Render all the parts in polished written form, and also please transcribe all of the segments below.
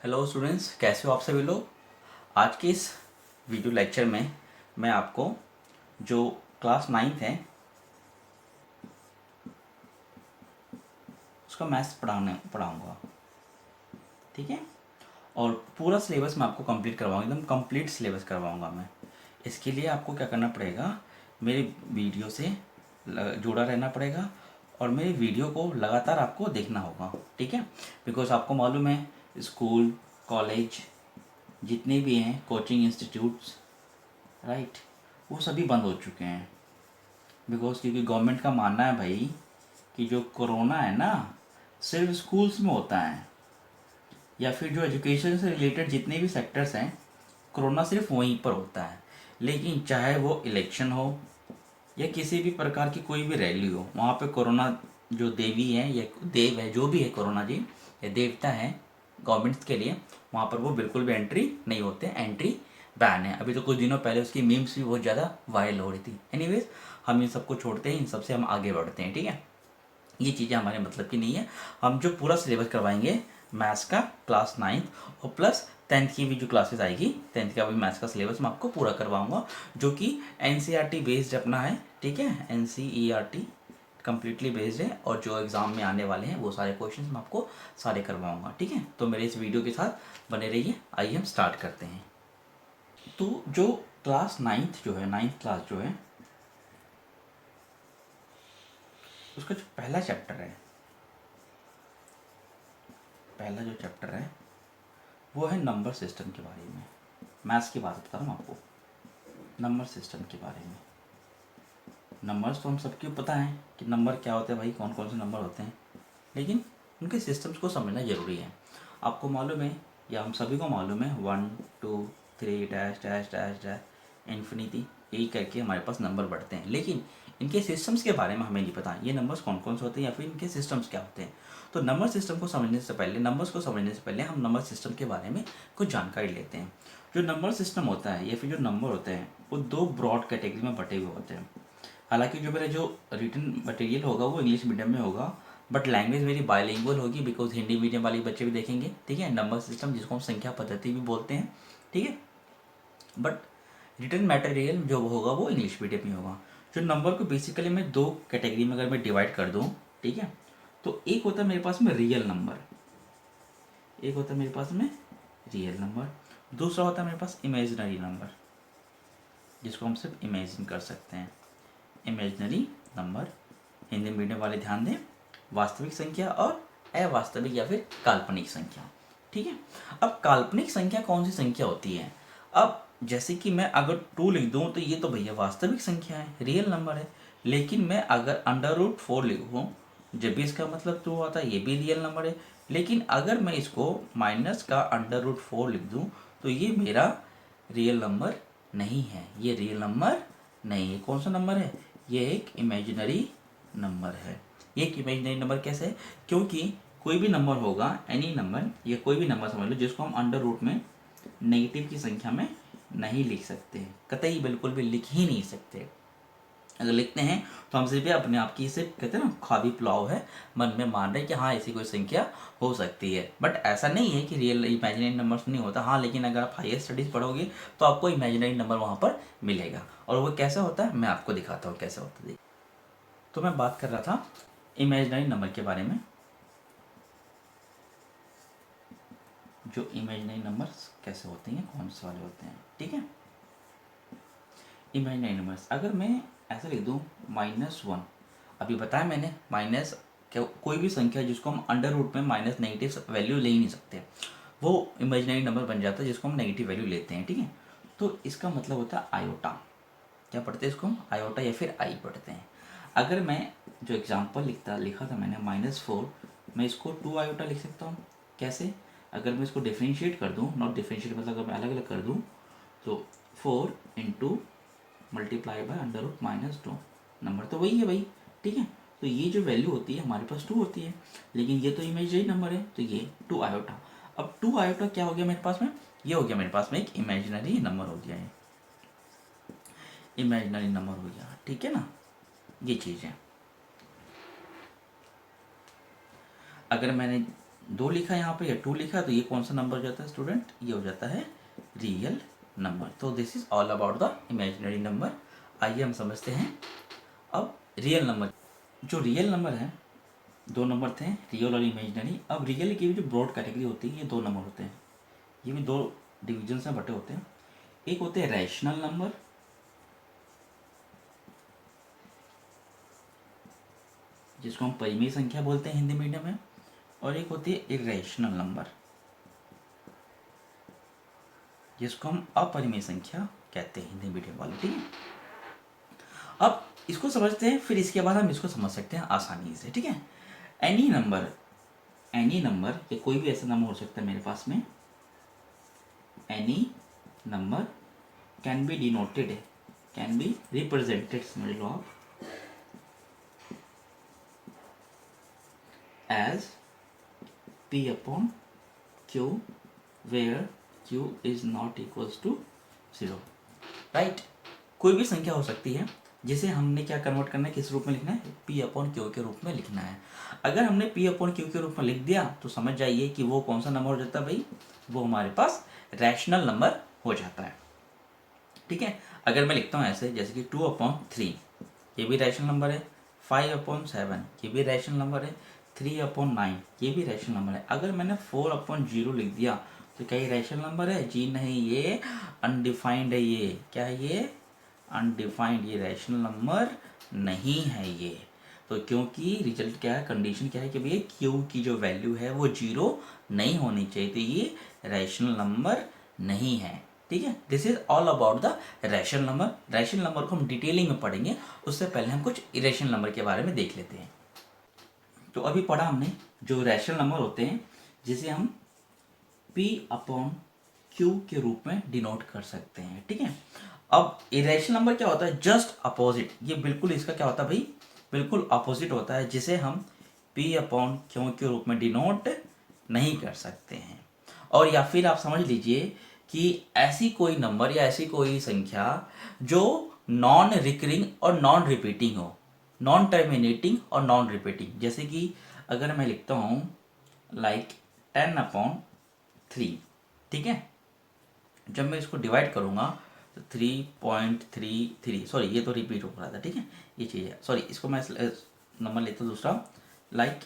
Hello students, कैसे हो आप सभी लोग। आज के इस वीडियो लेक्चर में मैं आपको जो क्लास 9th है उसका मैथ्स पढ़ाऊँगा, ठीक है। और पूरा सिलेबस मैं आपको कंप्लीट करवाऊँगा, एकदम कंप्लीट सिलेबस करवाऊँगा मैं। इसके लिए आपको क्या करना पड़ेगा, मेरे वीडियो से जुड़ा रहना पड़ेगा और मेरी वीडियो को लगातार आपको देखना होगा, ठीक है। बिकॉज आपको मालूम है स्कूल कॉलेज जितने भी हैं कोचिंग इंस्टीट्यूट्स, राइट, वो सभी बंद हो चुके हैं। बिकॉज क्योंकि गवर्नमेंट का मानना है भाई कि जो कोरोना है ना सिर्फ स्कूल्स में होता है, या फिर जो एजुकेशन से रिलेटेड जितने भी सेक्टर्स हैं कोरोना सिर्फ वहीं पर होता है। लेकिन चाहे वो इलेक्शन हो या किसी भी प्रकार की कोई भी रैली हो, वहाँ पे कोरोना जो देवी है या देव है जो भी है, कोरोना जी या देवता है गवर्नमेंट्स के लिए, वहाँ पर वो बिल्कुल भी एंट्री नहीं होते, एंट्री बैन है। अभी तो कुछ दिनों पहले उसकी मीम्स भी बहुत ज़्यादा वायरल हो रही थी। एनीवेज, हम इन सबको छोड़ते हैं, इन सबसे हम आगे बढ़ते हैं, ठीक है। ये चीज़ें हमारे मतलब की नहीं है। हम जो पूरा सिलेबस करवाएंगे मैथ्स का क्लास 9th और प्लस 10th की भी जो क्लासेस आएगी, 10th का भी मैथ्स का सिलेबस मैं आपको पूरा करवाऊंगा, जो कि एनसीईआरटी बेस्ड अपना है, ठीक है। एनसीईआरटी कम्प्लीटली बेस्ड है और जो एग्ज़ाम में आने वाले हैं वो सारे क्वेश्चंस मैं आपको सारे करवाऊंगा, ठीक है। तो मेरे इस वीडियो के साथ बने रहिए। आइए हम स्टार्ट करते हैं। तो जो क्लास 9th जो है, 9th क्लास जो है, उसका जो पहला चैप्टर है, पहला जो चैप्टर है वो है नंबर सिस्टम के बारे में। मैथ्स की बात बता रहा हूँ आपको, नंबर सिस्टम के बारे में। नंबर्स तो हम सबको पता है कि नंबर क्या होते हैं भाई, कौन कौन से नंबर होते हैं, लेकिन उनके सिस्टम्स को समझना ज़रूरी है। आपको मालूम है या हम सभी को मालूम है 1 2 3 dash dash dash dash infinity, यही करके हमारे पास नंबर बढ़ते हैं, लेकिन इनके सिस्टम्स के बारे में हमें नहीं पता ये नंबर्स कौन कौन से होते हैं या फिर इनके सिस्टम्स क्या होते हैं। तो नंबर सिस्टम को समझने से पहले, नंबर्स को समझने से पहले हम नंबर सिस्टम के बारे में कुछ जानकारी लेते हैं। जो नंबर सिस्टम होता है या फिर जो नंबर होते हैं वो दो ब्रॉड कैटेगरी में बटे हुए होते हैं। हालांकि जो मेरा जो रिटन मटेरियल होगा वो इंग्लिश मीडियम में होगा, बट लैंग्वेज मेरी बायलिंगुअल होगी, बिकॉज हिंदी मीडियम वाले बच्चे भी देखेंगे, ठीक है। नंबर सिस्टम जिसको हम संख्या पद्धति भी बोलते हैं, ठीक है। बट रिटन मटेरियल जो होगा वो इंग्लिश मीडियम में होगा। जो नंबर को बेसिकली मैं दो कैटेगरी में अगर मैं डिवाइड कर दूँ, ठीक है, तो एक होता है मेरे पास में रियल नंबर, एक होता है मेरे पास में रियल नंबर, दूसरा होता है मेरे पास इमेजिनरी नंबर, जिसको हम सिर्फ इमेजिन कर सकते हैं। इमेजिनरी नंबर, हिंदी मीडियम वाले ध्यान दें, वास्तविक संख्या और अवास्तविक या फिर काल्पनिक संख्या, ठीक है। अब काल्पनिक संख्या कौन सी संख्या होती है। अब जैसे कि मैं अगर 2 लिख दूं तो ये तो भैया वास्तविक संख्या है, रियल नंबर है। लेकिन मैं अगर √4 लिखूं, जब भी इसका मतलब 2 आता है, ये भी रियल नंबर है। लेकिन अगर मैं इसको माइनस का √4 लिख दूं तो ये मेरा रियल नंबर नहीं है, ये रियल नंबर नहीं है। कौन सा नंबर है, ये एक इमेजिनरी नंबर है। ये एक इमेजिनरी नंबर कैसे है, क्योंकि कोई भी नंबर होगा, एनी नंबर या कोई भी नंबर समझ लो जिसको हम अंडर रूट में नेगेटिव की संख्या में नहीं लिख सकते, कतई बिल्कुल भी लिख ही नहीं सकते। अगर लिखते हैं तो हम सिर्फ अपने आप की, सिर्फ कहते हैं ना ख्वाबी पुलाव है, मन में मान रहे कि हाँ ऐसी कोई संख्या हो सकती है। बट ऐसा नहीं है कि रियल इमेजिनरी नंबर्स नहीं होता, हाँ। लेकिन अगर आप हायर स्टडीज़ पढ़ोगे तो आपको इमेजिनरी नंबर वहाँ पर मिलेगा। और वो कैसा होता है मैं आपको दिखाता हूँ कैसे होता है। तो मैं बात कर रहा था इमेजिनरी नंबर के बारे में। जो इमेजिनरी नंबर्स कैसे होते हैं, कौन से वाले होते हैं, ठीक है। इमेजिनरी नंबर्स अगर मैं ऐसा लिख दूँ -1, अभी बताया मैंने माइनस कोई भी संख्या जिसको हम अंडर रूट में माइनस नेगेटिव वैल्यू ले ही नहीं सकते, वो इमेजिनरी नंबर बन जाता है जिसको हम नेगेटिव वैल्यू लेते हैं, ठीक है। तो इसका मतलब होता है आयोटा। क्या पढ़ते हैं इसको हम, आयोटा या फिर आई पढ़ते हैं। अगर मैं जो एग्जाम्पल लिखा था मैंने -4, मैं इसको 2 आयोटा लिख सकता हूँ। कैसे, अगर मैं इसको डिफ्रेंशिएट कर दूँ, नॉट डिफ्रेंशिएट मतलब अगर मैं अलग अलग कर दूँ, तो 4 इंटू मल्टीप्लाई बाय √-2, नंबर तो वही है भाई, ठीक है। तो ये जो वैल्यू होती है हमारे पास 2 होती है, लेकिन ये तो इमेजिनरी नंबर है तो ये 2 आयोटा। अब 2 आयोटा क्या हो गया मेरे पास में, ये हो गया मेरे पास में एक इमेजिनरी नंबर हो गया है, इमेजिनरी नंबर हो गया, ठीक है ना। ये चीज़ है। अगर मैंने 2 लिखा है यहाँ पे या 2 लिखा है, तो ये कौन सा नंबर हो जाता है स्टूडेंट? ये हो जाता है रियल नंबर। तो this is all about the imaginary number. आइए हम समझते हैं अब रियल नंबर। जो रियल नंबर है, 2 नंबर थे, रियल और इमेजिनरी। अब रियल की भी जो ब्रॉड कैटेगरी होती है, ये 2 नंबर होते हैं। ये भी 2 डिविजन में बटे होते हैं। एक होते हैं रैशनल नंबर, जिसको हम परिमेय संख्या बोलते हैं हिंदी मीडियम में, और एक होती है इरेशनल नंबर, जिसको हम अपरिमेय संख्या कहते हैं हिंदी मीडियम वाले। ठीक है, अब इसको समझते हैं, फिर इसके बाद हम इसको समझ सकते हैं आसानी से। ठीक है, एनी नंबर या कोई भी ऐसा नंबर हो सकता है मेरे पास में, any number can be denoted, can be represented, समझ लो आप, as P upon Q where Q is not equals to 0, right. कोई भी संख्या हो सकती है जिसे हमने क्या कन्वर्ट करना है, किस रूप में लिखना है? P अपॉन Q के रूप में लिखना है। अगर हमने P अपॉन Q के रूप में लिख दिया तो समझ जाइए कि वो कौन सा नंबर हो जाता है भाई? वो हमारे पास रैशनल नंबर हो जाता है। ठीक है, अगर मैं लिखता हूँ ऐसे, जैसे कि 2 अपॉन 3, ये भी रैशनल नंबर है। 5 अपॉन 7, ये भी रैशनल नंबर है। 3 अपॉन 9, ये भी रैशनल नंबर है। अगर मैंने 4 अपॉन 0 लिख दिया तो क्या ये रैशनल नंबर है? जी नहीं, ये अनडिफाइंड है। ये क्या है? ये अनडिफाइंड, ये रैशनल नंबर नहीं है ये। तो क्योंकि रिजल्ट क्या है, कंडीशन क्या है कि भैया क्यू की जो वैल्यू है वो 0 नहीं होनी चाहिए, तो ये रैशनल नंबर नहीं है। ठीक है, this is all about the rational number. Rational number को हम डिटेलिंग में पढ़ेंगे, उससे पहले हम कुछ इरेशनल नंबर के बारे में देख लेते हैं। तो अभी पढ़ा हमने जो रैशनल नंबर होते हैं जिसे हम P अपॉन Q के रूप में डिनोट कर सकते हैं। ठीक है, अब इरेशनल नंबर क्या होता है? जस्ट अपोजिट, ये बिल्कुल इसका क्या होता है भाई? बिल्कुल अपोजिट होता है, जिसे हम P अपॉन Q के रूप में डिनोट नहीं कर सकते हैं। और या फिर आप समझ लीजिए कि ऐसी कोई नंबर या ऐसी कोई संख्या जो नॉन रिकरिंग और नॉन रिपीटिंग हो, नॉन टर्मिनेटिंग और नॉन रिपीटिंग। जैसे कि अगर मैं लिखता हूँ लाइक 10 अपॉन 3, ठीक है, जब मैं इसको डिवाइड करूँगा तो 3.33, सॉरी ये तो रिपीट हो रहा था। ठीक है, ये चीज़ है, सॉरी, इसको मैं नंबर लेता हूँ दूसरा, like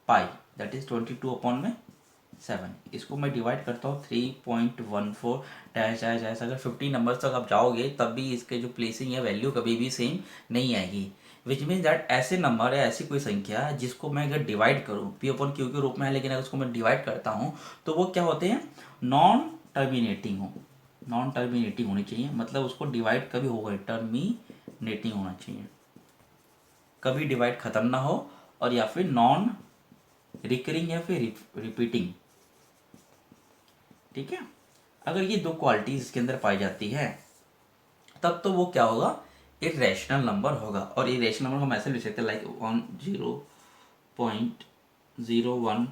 pi, that is 22 upon में 7। इसको मैं डिवाइड करता हूँ 3.14 डैश डैश डैश। अगर 50 नंबर्स तक आप जाओगे तब भी इसके जो प्लेसिंग है वैल्यू कभी भी सेम नहीं आएगी। विच मीन्स दैट ऐसे नंबर है, ऐसी कोई संख्या जिसको मैं अगर डिवाइड करूँ, P अपॉन Q के रूप में है, लेकिन अगर उसको मैं डिवाइड करता हूँ तो वो क्या होते हैं? नॉन टर्मिनेटिंग हो, नॉन टर्मिनेटिंग होनी चाहिए, मतलब उसको डिवाइड कभी होगा, टर्मिनेटिंग होना चाहिए, कभी डिवाइड खत्म ना हो, और या फिर नॉन रिकरिंग या फिर रिपीटिंग। ठीक है, अगर ये 2 क्वालिटीज इसके अंदर पाई जाती है तब तो वो क्या होगा? इरेशनल नंबर होगा। और इरेशनल नंबर हम ऐसे लिख सकते हैं लाइक 10.01 00001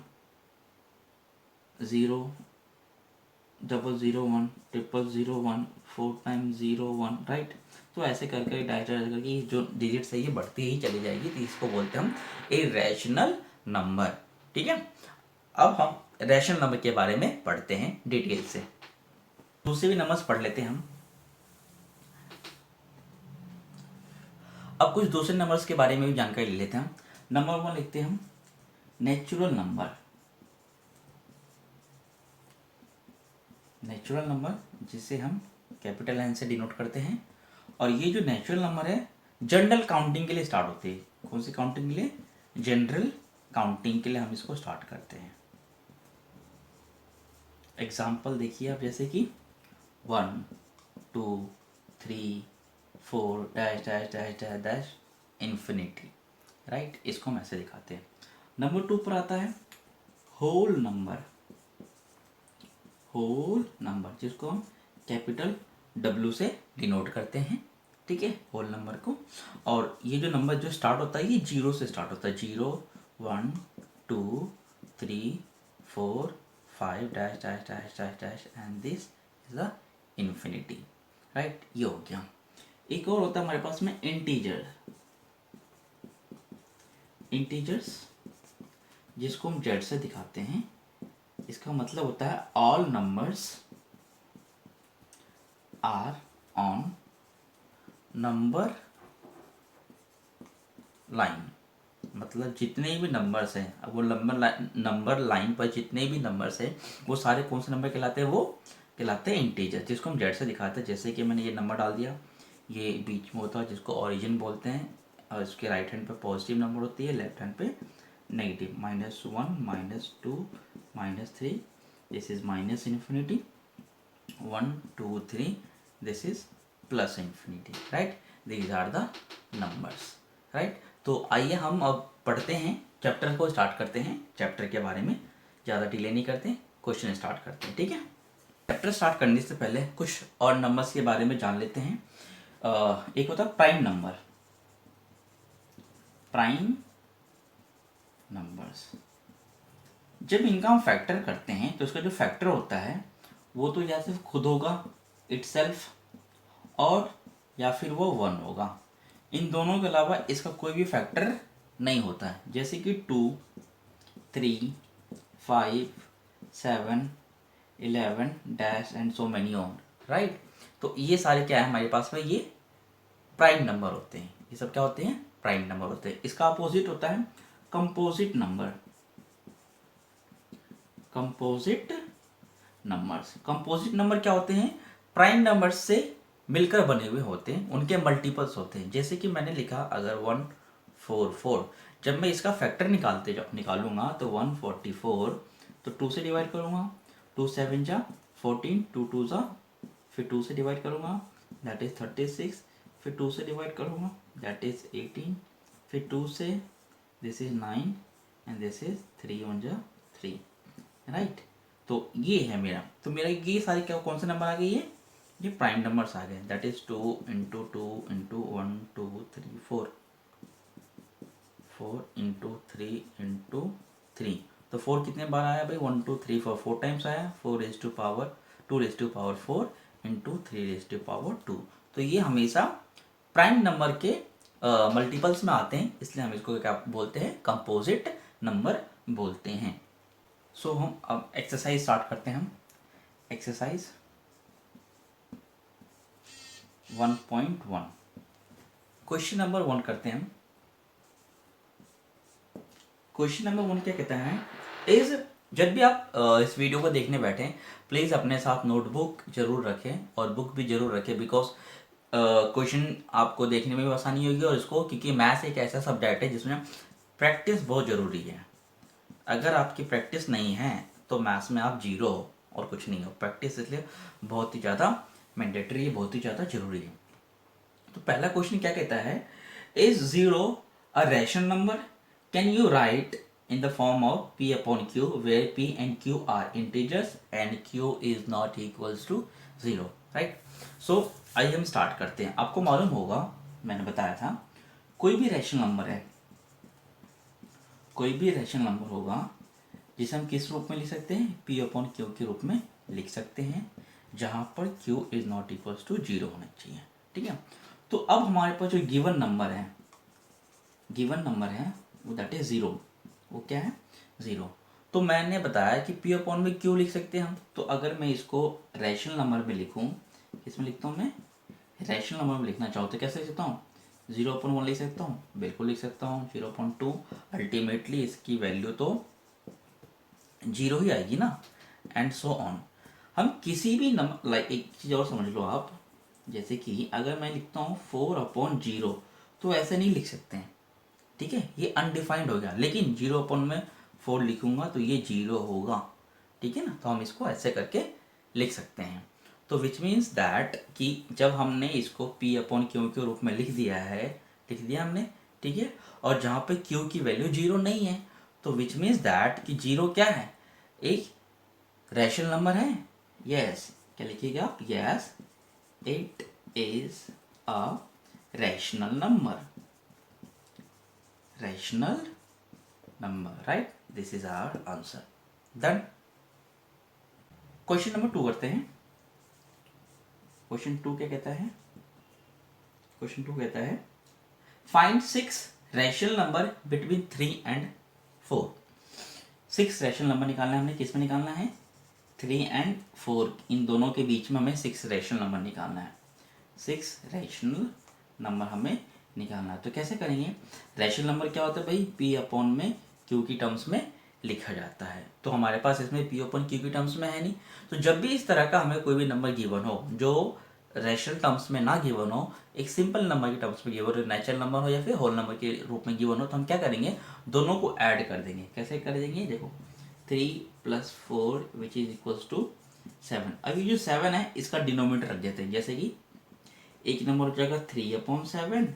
0001 4 टाइम्स 01, राइट। तो ऐसे करके करके जो डिजिट्स है ये बढ़ती ही चली जाएगी, तो इसको बोलते हैं हम इरेशनल नंबर। ठीक है, अब हम रैशनल नंबर के बारे में पढ़ते हैं डिटेल से। दूसरे भी नंबर्स पढ़ लेते हैं हम। अब कुछ दूसरे नंबर्स के बारे में भी जानकारी ले लेते हैं हम। नंबर 1 लिखते हैं हम नेचुरल नंबर। नेचुरल नंबर जिसे हम कैपिटल एन से डिनोट करते हैं। और ये जो नेचुरल नंबर है जनरल काउंटिंग के लिए स्टार्ट होती है। कौन सी काउंटिंग के लिए? जनरल काउंटिंग के लिए हम इसको स्टार्ट करते हैं। एग्जाम्पल देखिए आप, जैसे कि 1 2 3 4 dash dash dash dash dash infinity, right. इसको हम ऐसे दिखाते हैं। नंबर 2 पर आता है होल नंबर। होल नंबर जिसको हम कैपिटल W से डिनोट करते हैं। ठीक है, होल नंबर को। और ये जो नंबर जो स्टार्ट होता है ये 0 से स्टार्ट होता है। 0 1 2 3 4 5 dash dash dash dash dash and this is the infinity, right. ये हो गया। एक और होता है हमारे पास में इंटीजर। इंटीजर्स जिसको हम जेड से दिखाते हैं, इसका मतलब होता है all numbers are on number line. मतलब जितने भी नंबर्स हैं, अब वो नंबर लाइन पर जितने भी नंबर्स हैं वो सारे कौन से नंबर कहलाते हैं? वो कहलाते हैं इंटीजर, जिसको हम जेड से दिखाते हैं। जैसे कि मैंने ये नंबर डाल दिया, ये बीच में होता है जिसको ओरिजिन बोलते हैं, और इसके राइट हैंड पे पॉजिटिव नंबर होती है, लेफ्ट हैंड पे negative, -1 -2 -3, this is minus infinity, 1 2 3, this is plus infinity, right. These are the numbers, right. तो आइए हम अब पढ़ते हैं, चैप्टर को स्टार्ट करते हैं। चैप्टर के बारे में ज़्यादा डिले नहीं करते, क्वेश्चन स्टार्ट करते हैं, ठीक है। चैप्टर स्टार्ट करने से पहले कुछ और नंबर्स के बारे में जान लेते हैं। एक होता है प्राइम नंबर। प्राइम नंबर्स, जब इनका हम फैक्टर करते हैं तो इसका जो फैक्टर होता है वो तो या सिर्फ खुद होगा इटसेल्फ, और या फिर वो 1 होगा। इन दोनों के अलावा इसका कोई भी फैक्टर नहीं होता है। जैसे कि 2 3 5 7 11 dash and so many on, right. तो ये सारे क्या है हमारे पास में, ये प्राइम नंबर होते हैं। ये सब क्या होते हैं? प्राइम नंबर होते हैं। इसका अपोजिट होता है composite number. Composite numbers, composite number क्या होते हैं? प्राइम नंबर्स से मिलकर बने हुए होते हैं, उनके मल्टीपल्स होते हैं। जैसे कि मैंने लिखा अगर 144, जब मैं इसका फैक्टर निकालूंगा तो 144, तो 2 से डिवाइड करूंगा, 2 7 जा 14, 2 2 जा, फिर 2 से डिवाइड करूंगा, दैट इज 36, फिर 2 से डिवाइड करूंगा, दैट इज 18, फिर 2 से, this is 9 and this is 3 1 जा 3, राइट। तो ये है मेरा, तो मेरा ये सारे क्या कौन से नंबर आ गए? ये प्राइम नंबर्स आ गए। That is 2 × 2 × 1 2 3 4, 4 × 3 × 3। तो 4 कितने बार आया भाई? 1 2 3 4, 4 टाइम्स आया। 4 raise to power 2 raise to power 4 × 3 raise to power 2। तो ये हमेशा प्राइम नंबर के मल्टीपल्स में आते हैं, इसलिए हम इसको क्या बोलते हैं? कंपोजिट नंबर बोलते हैं। सो हम अब एक्सरसाइज स्टार्ट करते हैं। हम एक्सरसाइज 1.1 क्वेश्चन नंबर 1 करते हैं हम। क्वेश्चन नंबर 1 क्या कहता है? इज, जब भी आप इस वीडियो को देखने बैठे प्लीज़ अपने साथ नोटबुक जरूर रखें और बुक भी जरूर रखें, बिकॉज क्वेश्चन आपको देखने में भी आसानी होगी, और इसको, क्योंकि मैथ्स एक ऐसा सब्जेक्ट है जिसमें प्रैक्टिस बहुत ज़रूरी है। अगर आपकी प्रैक्टिस नहीं है तो मैथ्स में आप जीरो हो और कुछ नहीं हो। प्रैक्टिस इसलिए बहुत ही ज़्यादा मैंडेटरी है, बहुत ही ज़्यादा जरूरी है। तो पहला क्वेश्चन क्या कहता है? Is 0 a rational number? Can you right in the form of p upon q where p and q are integers and q is not equals to 0, right? So आइए हम स्टार्ट करते हैं। आपको मालूम होगा, मैंने बताया था, कोई भी रैशनल नंबर है, कोई भी रैशनल नंबर होगा जिसे हम किस रूप में लिख सकते हैं? p अपॉन q के रूप में लिख सकते हैं, जहां पर q is not equals to 0 होना चाहिए, ठीक है। तो अब हमारे पास जो गिवन नंबर है, वो दैट इज 0। वो क्या है? 0। तो मैंने बताया कि p अपॉन में q लिख सकते हैं हम। तो अगर मैं इसको रैशनल नंबर में लिखूं, किसमें लिखता हूँ मैं? रैशनल नंबर में लिखना चाहूँ तो कैसे लिख सकता हूँ? 0/1 लिख सकता हूँ, बिल्कुल लिख सकता हूँ। 0/2, अल्टीमेटली इसकी वैल्यू तो 0 ही आएगी ना, एंड सो ऑन। हम किसी भी नंबर, लाइक एक चीज़ और समझ लो आप, जैसे कि अगर मैं लिखता हूँ 4/0, तो ऐसे नहीं लिख सकते हैं, ठीक है, ये अनडिफाइंड हो गया। लेकिन 0/4 लिखूंगा तो ये 0 होगा, ठीक है ना। तो हम इसको ऐसे करके लिख सकते हैं। तो विच मीन्स दैट कि जब हमने इसको p/q के रूप में लिख दिया हमने, ठीक है, और जहाँ पे q की वैल्यू 0 नहीं है, तो विच मीन्स दैट कि 0 क्या है? एक रैशनल नंबर है। यस, क्या लिखिएगा आप? Yes, it is a rational number. Rational number, right. This is our answer. Done. Question number 2 करते हैं। क्वेश्चन 2 क्या कहता है? क्वेश्चन 2 कहता है find 6 rational number between 3 and 4। 6 rational number निकालना है हमने, किस में निकालना है, 3 and 4, इन दोनों के बीच में हमें 6 रैशनल नंबर निकालना है, 6 रैशनल नंबर हमें निकालना है। तो कैसे करेंगे, रैशनल नंबर क्या होता है भाई, पी अपॉन में क्यू की टर्म्स में लिखा जाता है। तो हमारे पास इसमें पी अपॉन क्यू की टर्म्स में है नहीं, तो जब भी इस तरह का हमें कोई भी नंबर गिवन हो जो रैशनल टर्म्स में ना गिवन हो, एक सिंपल नंबर के टर्म्स में गिवन हो, नेचुरल नंबर हो या फिर होल नंबर के रूप में गिवन हो, तो हम क्या करेंगे, दोनों को ऐड कर देंगे। कैसे कर देंगे, देखो 3 + 4 विच इज इक्वल्स टू 7। अब ये जो 7 है इसका डिनोमिनेटर रख देते हैं, जैसे कि एक नंबर हो जाएगा 3/7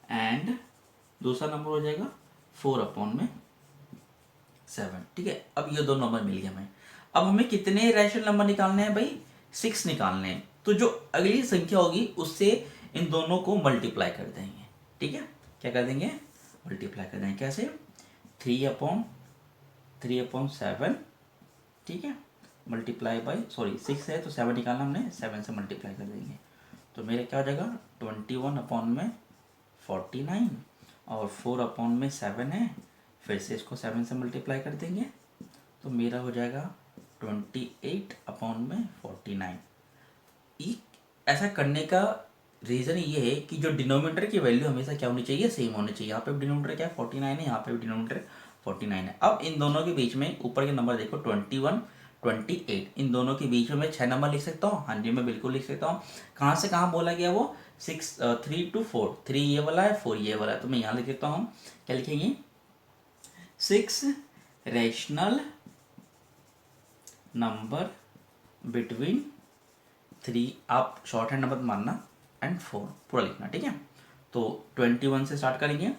एंड दूसरा नंबर हो जाएगा 4/7। ठीक है, अब ये दो नंबर मिल गए हमें। अब हमें कितने रैशनल नंबर निकालने हैं भाई, 6 निकालने हैं। तो जो अगली संख्या होगी उससे इन दोनों को मल्टीप्लाई कर देंगे। ठीक है, क्या कर देंगे, मल्टीप्लाई कर देंगे। कैसे, 3/7, ठीक है, मल्टीप्लाई बाई, सॉरी 6 है तो 7 निकालना हमने, 7 से मल्टीप्लाई कर देंगे। तो मेरा क्या हो जाएगा, 21/49 और 4/7 है, फिर से इसको 7 से मल्टीप्लाई कर देंगे तो मेरा हो जाएगा 28/49। ऐसा करने का रीज़न ये है कि जो डिनोमिनेटर की वैल्यू हमेशा क्या होनी चाहिए, सेम होनी चाहिए। यहाँ पे डिनोमिनेटर क्या है, 49 है, यहाँ पे भी डिनोमिनेटर 49 है। अब इन दोनों के बीच में ऊपर के नंबर देखो 21, 28, इन दोनों के बीच में मैं 6 नंबर लिख सकता हूँ। हाँ जी, मैं बिल्कुल लिख सकता हूँ। कहाँ से कहाँ बोला गया वो, 3 to 4, 3 ये वाला है, 4 ये वाला है, तो मैं यहाँ लिख देता हूँ। क्या लिखेंगे, 6 रैशनल नंबर बिटवीन 3, आप शॉर्ट हैंड नंबर मानना, एंड 4 पूरा लिखना। ठीक है, तो 21 से स्टार्ट करेंगे,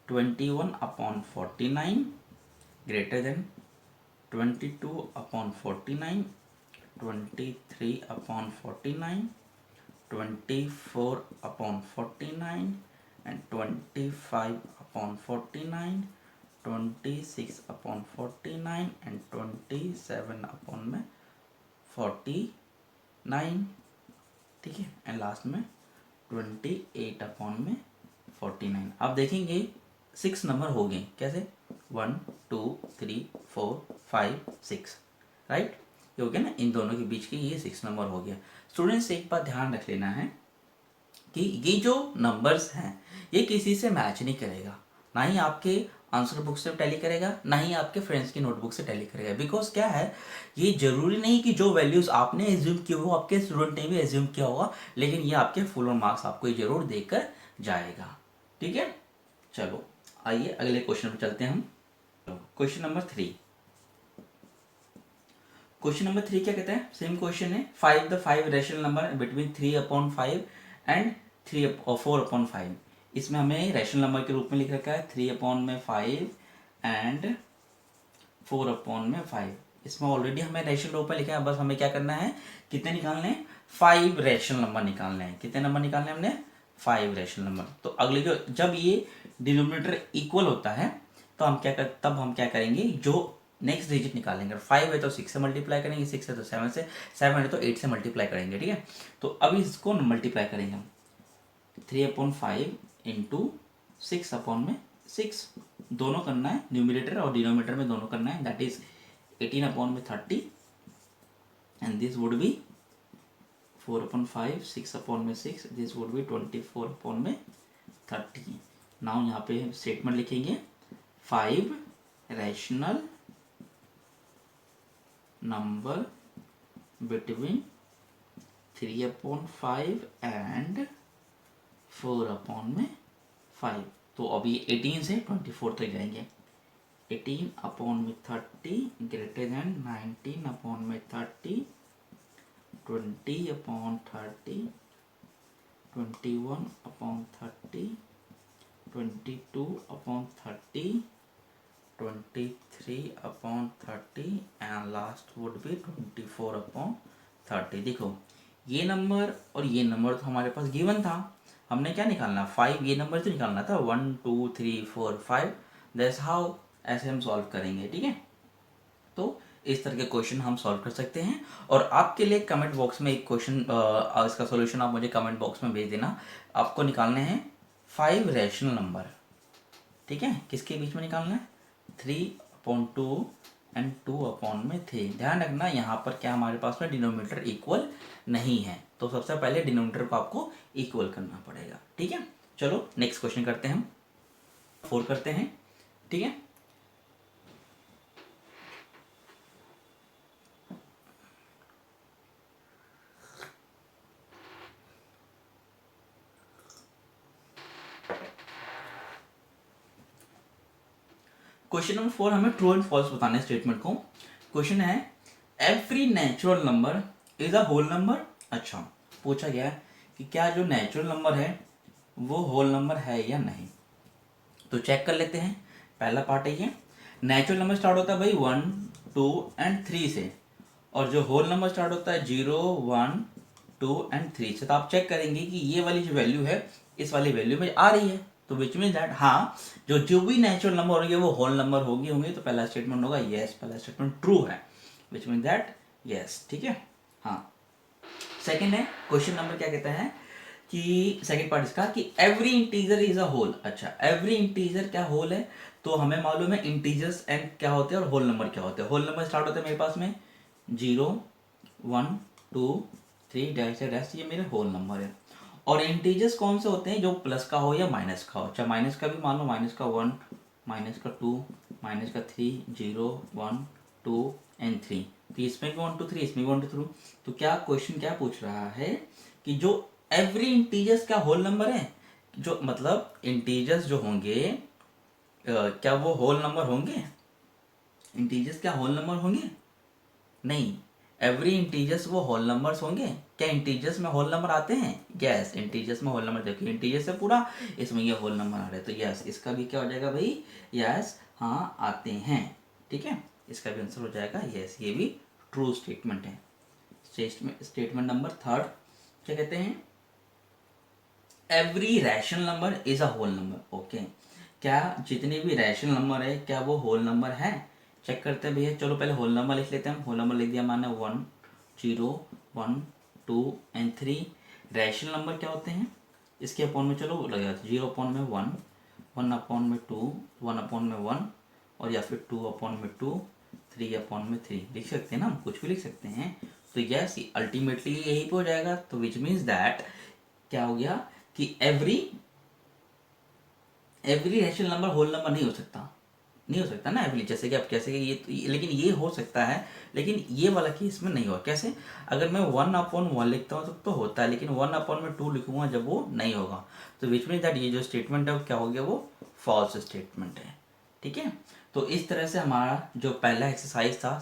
21/49 ग्रेटर देन 22/49, 23/49, 24/49 एंड 25/49, 26/49 एंड 27/49। ठीक है, एंड लास्ट में 28/49। आप देखेंगे 6 नंबर हो गए, कैसे, 1 2 3 4 5 6, राइट, ये हो गया ना, इन दोनों के बीच के ये 6 नंबर हो गया। स्टूडेंट्स एक बात ध्यान रख लेना है कि ये जो नंबर्स हैं ये किसी से मैच नहीं करेगा, ना ही आपके आंसर बुक से टैली करेगा, ना ही आपके फ्रेंड्स की नोटबुक से टैली करेगा। बिकॉज क्या है, ये जरूरी नहीं कि जो वैल्यूज आपने एज्यूम किए वो आपके स्टूडेंट ने भी एज्यूम किया होगा, लेकिन ये आपके फुल ऑन मार्क्स आपको ये जरूर देकर जाएगा। ठीक है, चलो आइए अगले क्वेश्चन पर चलते हैं हम। क्वेश्चन नंबर 3, क्वेश्चन नंबर 3 क्या कहता है, सेम क्वेश्चन है, 5 रैशनल नंबर बिटवीन 3/5 एंड 4/5। इसमें हमें रैशनल नंबर के रूप में लिख रखा है 3/5 एंड 4/5। इसमें ऑलरेडी हमें रैशनल रूप में लिखा है, बस हमें क्या करना है, कितने निकालने हैं, 5 रैशनल नंबर निकालने हैं। कितने नंबर निकालने हैं हमने, 5 रैशनल नंबर। तो अगले जो, जब ये डिनोमिनेटर इक्वल होता है तो हम तब हम क्या करेंगे, जो नेक्स्ट डिजिट निकालेंगे। 5 है तो 6 से मल्टीप्लाई करेंगे, 6 है तो 7 से, 7 है तो 8 से मल्टीप्लाई करेंगे। ठीक है, तो अब इसको मल्टीप्लाई करेंगे हम, 3/5 इंटू 6/6, दोनों करना है, न्यूमिनेटर और डिनोमिनेटर में दोनों करना है, that is 18/30 and this would be 4/5, 6/6, this would be 24/30। Now यहाँ पे स्टेटमेंट लिखेंगे, 5 रैशनल नंबर बिटवीन 3/5 एंड 4/5। तो अभी 18 से 24 तक जाएंगे, 18/30 greater than 19/30, 20/30, 21/30, 22/30, 23/30 and last would be 24/30। देखो ये नंबर और ये नंबर तो हमारे पास गिवन था, हमने क्या निकालना, 5, ये नंबर तो निकालना था, 1 2 3 4 5, दैट्स हाउ, ऐसे हम सॉल्व करेंगे। ठीक है, तो इस तरह के क्वेश्चन हम सॉल्व कर सकते हैं। और आपके लिए कमेंट बॉक्स में एक क्वेश्चन, इसका सॉल्यूशन आप मुझे कमेंट बॉक्स में भेज देना। आपको निकालने हैं 5 रैशनल नंबर। ठीक है, किसके बीच में निकालना है, 3/2 एंड 2/3। ध्यान रखना यहाँ पर क्या हमारे पास में डिनोमिनेटर इक्वल नहीं है, तो सबसे पहले डिनोमिनेटर को आपको इक्वल करना पड़ेगा। ठीक है, चलो नेक्स्ट क्वेश्चन करते हैं हम, 4 करते हैं। ठीक है, क्वेश्चन नंबर 4 हमें ट्रू एंड फॉल्स बताना है स्टेटमेंट को। क्वेश्चन है every natural number is a whole number. अच्छा, पूछा गया है कि क्या जो नेचुरल नंबर है वो होल नंबर है या नहीं। तो चेक कर लेते हैं। पहला पार्ट है ये, नेचुरल नंबर स्टार्ट होता है भाई 1 2 एंड 3 से, और जो होल नंबर स्टार्ट होता है 0 1 2 एंड 3 से। तो आप चेक करेंगे कि ये वाली जो वैल्यू है इस वाली वैल्यू में आ रही है, तो विच मीन दैट हाँ जो भी नेचुरल नंबर होंगे वो होल नंबर होंगे। तो पहला स्टेटमेंट होगा यस, पहला स्टेटमेंट ट्रू है, विच मीन दैट यस। ठीक है, हाँ। सेकंड है, क्वेश्चन नंबर क्या कहता है कि सेकंड पार्ट इसका कि every integer is a whole. अच्छा, एवरी इंटीजर क्या होल है, तो हमें मालूम है इंटीजर्स एंड क्या होते हैं और होल नंबर क्या होते हैं। होल नंबर स्टार्ट होते हैं मेरे पास में 0 1 2 3 डैश डैश, ये मेरे होल नंबर है। और इंटीजर्स कौन से होते हैं, जो प्लस का हो या माइनस का हो। चाहे माइनस का भी मान लो, माइनस का 1 माइनस का 2 माइनस का 3 0 1 2 एंड 3। तो इसमें भी 1 2 3, इसमें भी 1 2 3। तो क्या क्वेश्चन क्या पूछ रहा है कि जो एवरी इंटीजर्स क्या होल नंबर है, जो मतलब इंटीजर्स जो होंगे क्या वो होल नंबर होंगे। इंटीजर्स क्या होल नंबर होंगे, नहीं। एवरी इंटीजर्स वो होल नंबर्स होंगे क्या, इंटीजर्स में होल नंबर आते हैं। यस, इंटीजर्स में होल नंबर, देखिए इंटीजर्स से पूरा इसमें ये होल नंबर आ रहे हैं, तो यस इसका भी क्या हो जाएगा भाई, यस हाँ आते हैं। ठीक है, इसका भी आंसर हो जाएगा यस, ये भी ट्रू स्टेटमेंट है। स्टेटमेंट नंबर 3 क्या कहते हैं, every rational number is a whole number. Okay, क्या जितने भी रैशनल नंबर है क्या वो होल नंबर है। चेक करते हैं भैया, चलो पहले होल नंबर लिख लेते हैं। होल नंबर लिख दिया मैंने 1 0 1 2 एंड 3। रैशनल नंबर क्या होते हैं, इसके अपॉन में चलो लगा 0 अपॉन में 1 1 अपॉन में 2 1 अपॉन में 1, और या फिर 2 अपॉन में 2 3 अपॉन में 3 लिख सकते हैं ना, हम कुछ भी लिख सकते हैं। तो यस अल्टीमेटली यही पे हो जाएगा। तो विच मीन्स दैट क्या हो गया कि every rational number whole number नहीं हो सकता, नहीं हो सकता ना एवरी। जैसे कि आप कैसे कि ये लेकिन ये हो सकता है, लेकिन ये वाला केस में नहीं हुआ। कैसे, अगर मैं 1/1 लिखता हूँ तो होता है, लेकिन 1/2 लिखूंगा जब वो नहीं होगा। तो विच मीन दैट ये जो स्टेटमेंट है वो क्या हो गया, वो फॉल्स स्टेटमेंट है। ठीक है, तो इस तरह से हमारा जो पहला एक्सरसाइज था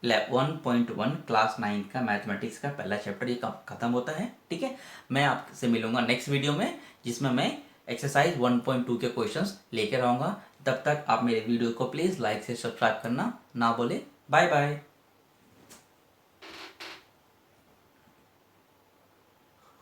1.1 क्लास 9 का मैथमेटिक्स का पहला चैप्टर ये खत्म होता है। ठीक है, मैं आपसे मिलूंगा नेक्स्ट वीडियो में, जिसमें मैं एक्सरसाइज 1.2 के क्वेश्चंस लेकर आऊँगा। तब तक आप मेरे वीडियो को प्लीज़ लाइक से सब्सक्राइब करना ना बोले। Bye bye.